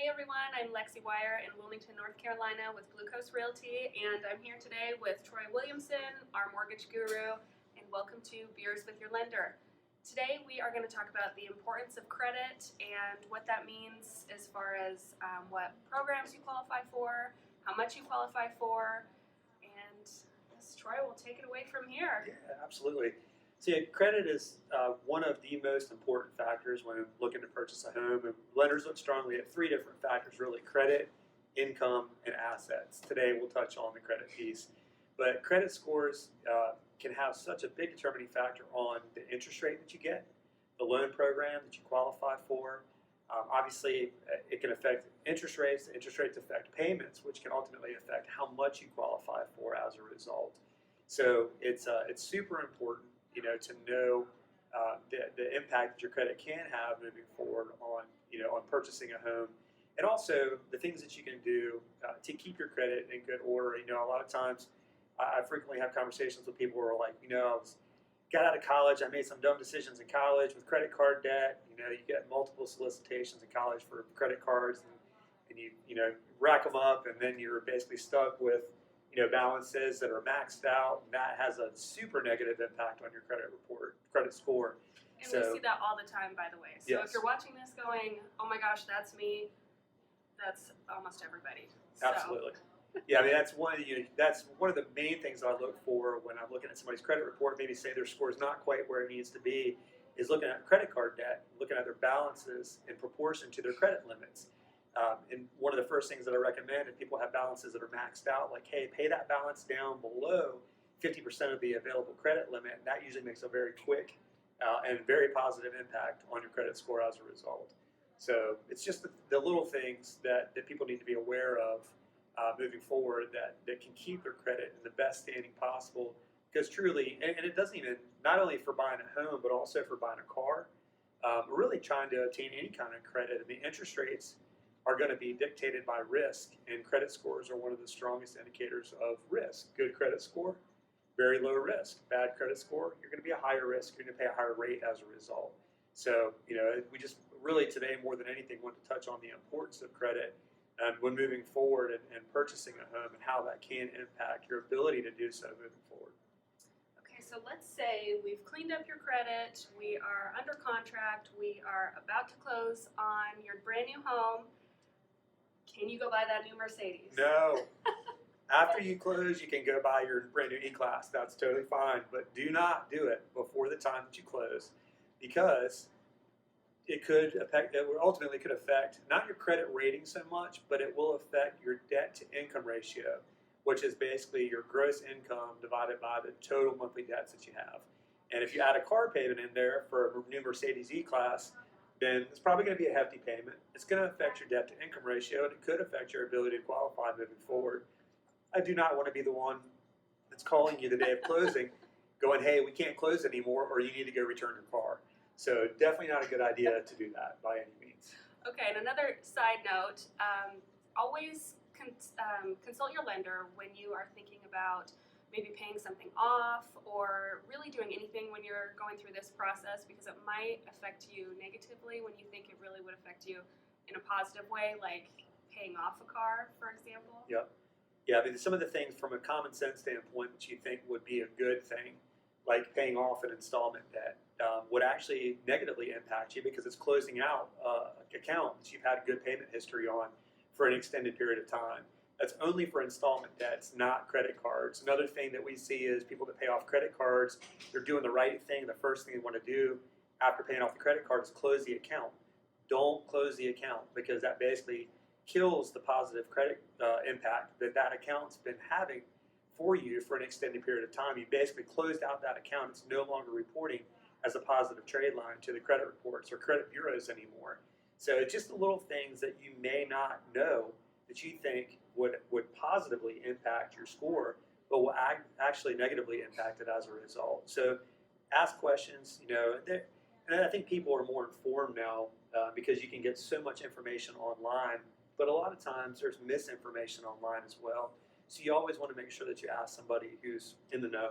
Hey everyone, I'm Lexi Wyer in Wilmington, North Carolina with BlueCoast Realty, and I'm here today with Troy Williamson, our mortgage guru, and welcome to Beers with Your Lender. Today we are going to talk about the importance of credit and what that means as far as what programs you qualify for, how much you qualify for, and Troy will take it away from here. Yeah, absolutely. See, credit is one of the most important factors when looking to purchase a home. And lenders look strongly at three different factors, really: credit, income, and assets. Today, we'll touch on the credit piece. But credit scores can have such a big determining factor on the interest rate that you get, the loan program that you qualify for. Obviously, it can affect interest rates. The interest rates affect payments, which can ultimately affect how much you qualify for as a result. So it's super important, to know the impact that your credit can have moving forward on purchasing a home, and also the things that you can do to keep your credit in good order. A lot of times I frequently have conversations with people who are like, got out of college, I made some dumb decisions in college with credit card debt. You get multiple solicitations in college for credit cards, and you rack them up, and then you're basically stuck with balances that are maxed out, and that has a super negative impact on your credit score. And we see that all the time, by the way. So yes. If you're watching this going, oh my gosh, that's me, that's almost everybody. Absolutely. Yeah, I mean, that's one of the main things I look for when I'm looking at somebody's credit report. Maybe say their score is not quite where it needs to be, is looking at credit card debt, looking at their balances in proportion to their credit limits. And one of the first things that I recommend if people have balances that are maxed out, like, hey, pay that balance down below 50% of the available credit limit. And that usually makes a very quick and very positive impact on your credit score as a result. So it's just the little things that people need to be aware of moving forward that can keep their credit in the best standing possible. Because truly, and it doesn't even, not only for buying a home, but also for buying a car, we're really trying to obtain any kind of credit. I mean, interest rates are going to be dictated by risk, and credit scores are one of the strongest indicators of risk. Good credit score, very low risk. Bad credit score, you're going to be a higher risk, you're going to pay a higher rate as a result. So, we just really today more than anything want to touch on the importance of credit when moving forward and purchasing a home, and how that can impact your ability to do so moving forward. Okay, so let's say we've cleaned up your credit, we are under contract, we are about to close on your brand new home. Can you go buy that new Mercedes? No. After you close, you can go buy your brand new E-Class. That's totally fine. But do not do it before the time that you close, because it ultimately could affect not your credit rating so much, but it will affect your debt to income ratio, which is basically your gross income divided by the total monthly debts that you have. And if you add a car payment in there for a new Mercedes E-Class, then it's probably going to be a hefty payment. It's going to affect your debt to income ratio, and it could affect your ability to qualify moving forward. I do not want to be the one that's calling you the day of closing going, hey, we can't close anymore, or you need to go return your car. So definitely not a good idea to do that by any means. Okay, and another side note, always consult your lender when you are thinking about maybe paying something off or really doing anything when you're going through this process, because it might affect you negatively when you think it really would affect you in a positive way, like paying off a car, for example. Yep. Yeah, I mean, some of the things from a common sense standpoint that you think would be a good thing, like paying off an installment debt, would actually negatively impact you, because it's closing out an account that you've had good payment history on for an extended period of time. That's only for installment debts, not credit cards. Another thing that we see is people that pay off credit cards, they're doing the right thing. The first thing they want to do after paying off the credit card is close the account. Don't close the account, because that basically kills the positive credit impact that account's been having for you for an extended period of time. You basically closed out that account. It's no longer reporting as a positive trade line to the credit reports or credit bureaus anymore. So it's just the little things that you may not know that you think would positively impact your score, but will actually negatively impact it as a result. So ask questions, and I think people are more informed now because you can get so much information online, but a lot of times there's misinformation online as well. So you always want to make sure that you ask somebody who's in the know.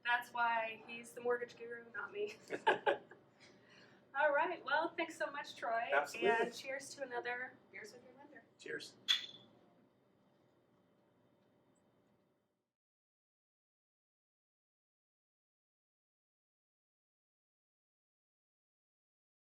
That's why he's the mortgage guru, not me. All right. Well, thanks so much, Troy. Absolutely. And cheers to another Beers with Your Lender. Cheers.